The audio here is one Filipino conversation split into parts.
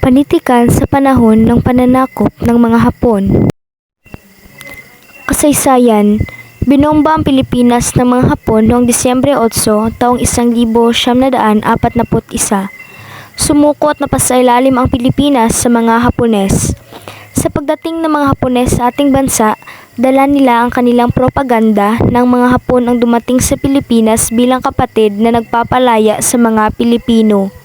Panitikan sa panahon ng pananakop ng mga Hapon. Kasaysayan, binomba ang Pilipinas ng mga Hapon noong Disyembre 8, taong 1941. Sumuko at napasailalim ang Pilipinas sa mga Hapones. Sa pagdating ng mga Hapones sa ating bansa, dala nila ang kanilang propaganda ng mga Hapon ang dumating sa Pilipinas bilang kapatid na nagpapalaya sa mga Pilipino.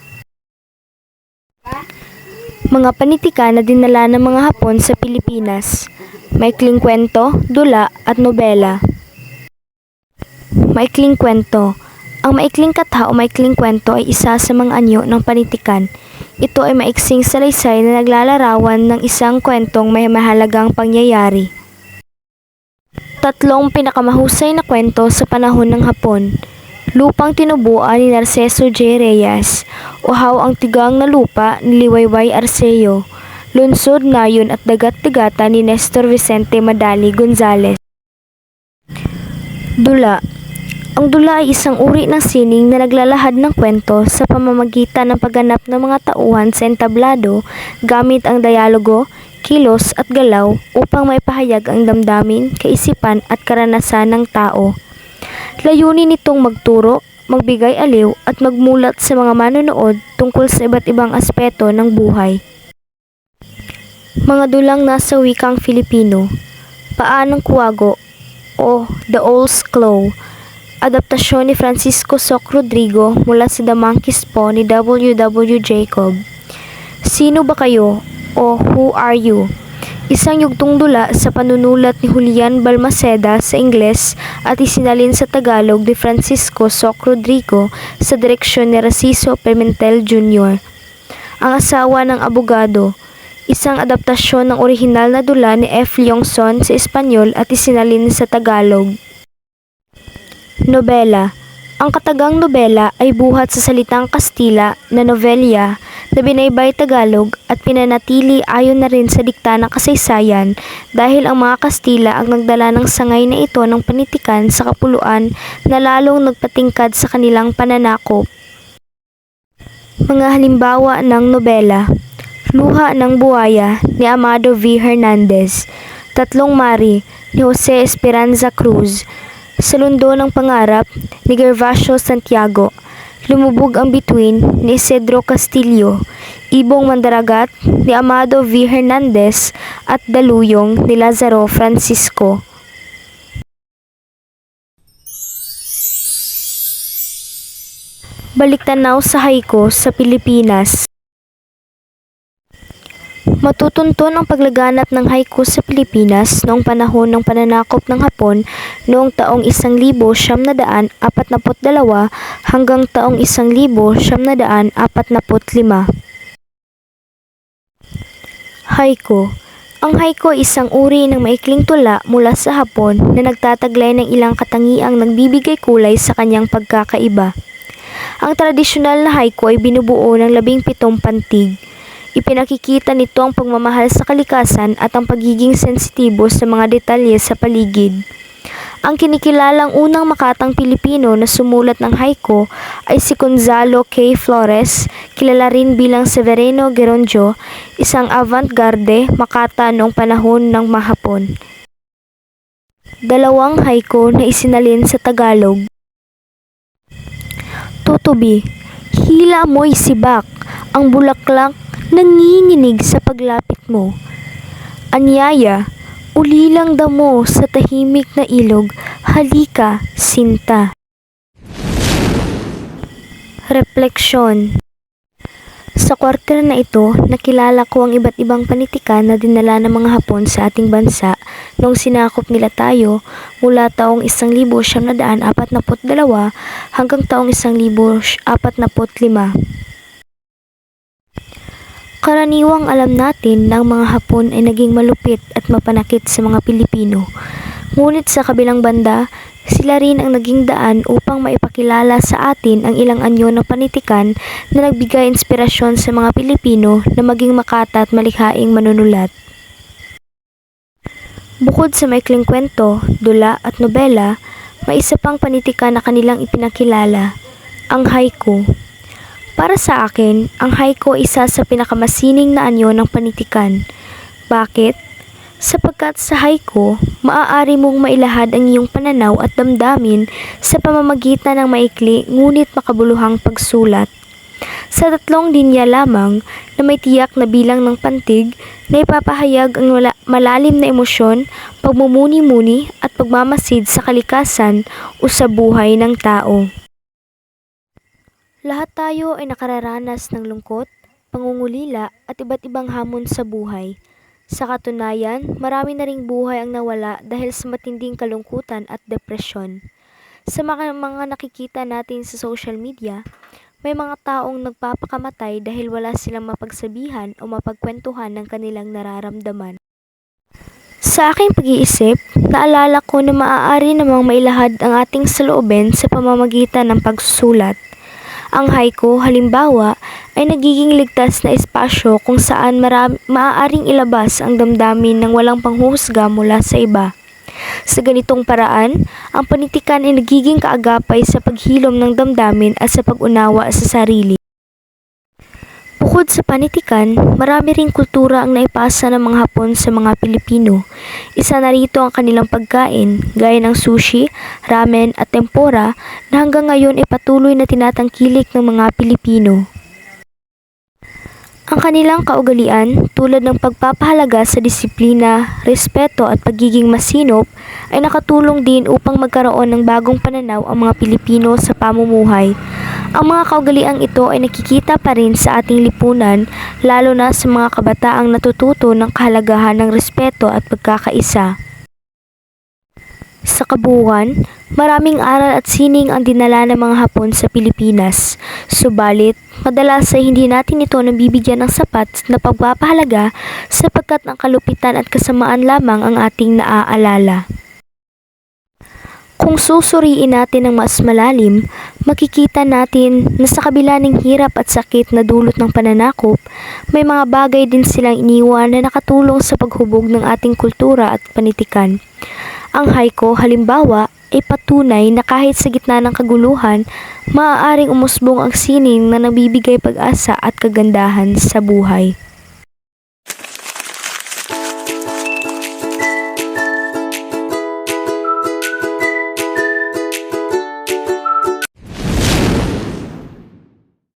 Mga panitikan na dinala ng mga Hapon sa Pilipinas. Maikling kwento, dula at nobela. Maikling kwento. Ang maikling katha o maikling kwento ay isa sa mga anyo ng panitikan. Ito ay maiksing salaysay na naglalarawan ng isang kwentong may mahalagang pangyayari. Tatlong pinakamahusay na kwento sa panahon ng Hapon. Lupang tinubuan ni Narciso J. Reyes, Uhaw ang tigang na lupa ni Liwayway Arceo, Lungsod Ngayon at Dagat-Dagata ni Nestor Vicente Madali Gonzales. Dula. Ang dula ay isang uri ng sining na naglalahad ng kwento sa pamamagitan ng pagganap ng mga tauhan sa entablado gamit ang dialogo, kilos at galaw upang maipahayag ang damdamin, kaisipan at karanasan ng tao. Layunin nitong magturo, magbigay aliw at magmulat sa mga manonood tungkol sa iba't ibang aspeto ng buhay. Mga dulang nasa wikang Filipino. Paanong Kuwago o The Owl's Claw. Adaptasyon ni Francisco Soc Rodrigo mula sa The Monkey's Paw ni W. W. Jacob. Sino ba kayo o Who Are You? Isang yugtong dula sa panunulat ni Julian Balmaceda sa Ingles at isinalin sa Tagalog ni Francisco Soc Rodrigo sa direksyon ni Narciso Pimentel Jr., ang asawa ng abogado. Isang adaptasyon ng orihinal na dula ni F. Leongson sa Espanyol at isinalin sa Tagalog. Nobela. Ang katagang nobela ay buhat sa salitang Kastila na novelya na binaybay Tagalog at pinanatili ayon na rin sa dikta ng kasaysayan dahil ang mga Kastila ang nagdala ng sangay na ito ng panitikan sa kapuluan na lalong nagpatingkad sa kanilang pananakop. Mga halimbawa ng nobela. Luha ng Buhaya ni Amado V. Hernandez. Tatlong Mari ni Jose Esperanza Cruz. Sa Lundo ng Pangarap ni Gervasio Santiago. Lumubog ang Bituin ni Isidro Castillo. Ibong Mandaragat ni Amado V. Hernandez at Daluyong ni Lazaro Francisco. Baliktanaw sa haiku sa Pilipinas. Matutunton ang paglaganap ng haiku sa Pilipinas noong panahon ng pananakop ng Hapon noong taong 1942 hanggang taong 1945. Haiku. Ang haiku ay isang uri ng maikling tula mula sa Hapon na nagtataglay ng ilang katangiang nagbibigay kulay sa kanyang pagkakaiba. Ang tradisyonal na haiku ay binubuo ng 17 pantig. Ipinakikita nito ang pagmamahal sa kalikasan at ang pagiging sensitibo sa mga detalye sa paligid. Ang kinikilalang unang makatang Pilipino na sumulat ng haiku ay si Gonzalo K. Flores, kilala rin bilang Severino Gerondio, isang avant-garde makata noong panahon ng Mahapon. Dalawang haiku na isinalin sa Tagalog. Tutubi. Hila mo'y sibak, ang bulaklak nanginginig sa paglapit mo. Anyaya, ulilang damo sa tahimik na ilog, halika, sinta. Refleksyon. Sa kwarter na ito, nakilala ko ang iba't ibang panitikan na dinala ng mga Hapon sa ating bansa noong sinakop nila tayo mula taong 1942 hanggang taong 1945. Karaniwang alam natin na ang mga Hapon ay naging malupit at mapanakit sa mga Pilipino. Ngunit sa kabilang banda, sila rin ang naging daan upang maipakilala sa atin ang ilang anyo ng panitikan na nagbigay inspirasyon sa mga Pilipino na maging makata at malikhaing manunulat. Bukod sa maikling kwento, dula at nobela, may isa pang panitikan na kanilang ipinakilala, ang haiku. Para sa akin, ang haiku ay isa sa pinakamasining na anyo ng panitikan. Bakit? Sapagkat sa haiku, maaari mong mailahad ang iyong pananaw at damdamin sa pamamagitan ng maikli ngunit makabuluhang pagsulat. Sa 3 linya lamang na may tiyak na bilang ng pantig na ipapahayag ang malalim na emosyon, pagmumuni-muni at pagmamasid sa kalikasan o sa buhay ng tao. Lahat tayo ay nakararanas ng lungkot, pangungulila at iba't ibang hamon sa buhay. Sa katunayan, marami na ring buhay ang nawala dahil sa matinding kalungkutan at depresyon. Sa mga nakikita natin sa social media, may mga taong nagpapakamatay dahil wala silang mapagsabihan o mapagkwentuhan ng kanilang nararamdaman. Sa aking pag-iisip, naalala ko na maaari namang mailahad ang ating saloobin sa pamamagitan ng pagsusulat. Ang haiku, halimbawa, ay nagiging ligtas na espasyo kung saan maaaring ilabas ang damdamin ng walang panghuhusga mula sa iba. Sa ganitong paraan, ang panitikan ay nagiging kaagapay sa paghilom ng damdamin at sa pag-unawa sa sarili. Bukod sa panitikan, marami ring kultura ang naipasa ng mga Hapon sa mga Pilipino. Isa na rito ang kanilang pagkain, gaya ng sushi, ramen at tempura na hanggang ngayon ay patuloy na tinatangkilik ng mga Pilipino. Ang kanilang kaugalian, tulad ng pagpapahalaga sa disiplina, respeto at pagiging masinop, ay nakatulong din upang magkaroon ng bagong pananaw ang mga Pilipino sa pamumuhay. Ang mga kaugaliang ito ay nakikita pa rin sa ating lipunan, lalo na sa mga kabataang natututo ng kahalagahan ng respeto at pagkakaisa. Sa kabuuan, maraming aral at sining ang dinala ng mga Hapon sa Pilipinas. Subalit, madalas ay hindi natin ito nabibigyan ng sapat na pagpapahalaga sapagkat ang kalupitan at kasamaan lamang ang ating naaalala. Kung susuriin natin ng mas malalim, makikita natin na sa kabila ng hirap at sakit na dulot ng pananakop, may mga bagay din silang iniwan na nakatulong sa paghubog ng ating kultura at panitikan. Ang haiku, halimbawa, ay patunay na kahit sa gitna ng kaguluhan, maaaring umusbong ang sining na nabibigay pag-asa at kagandahan sa buhay.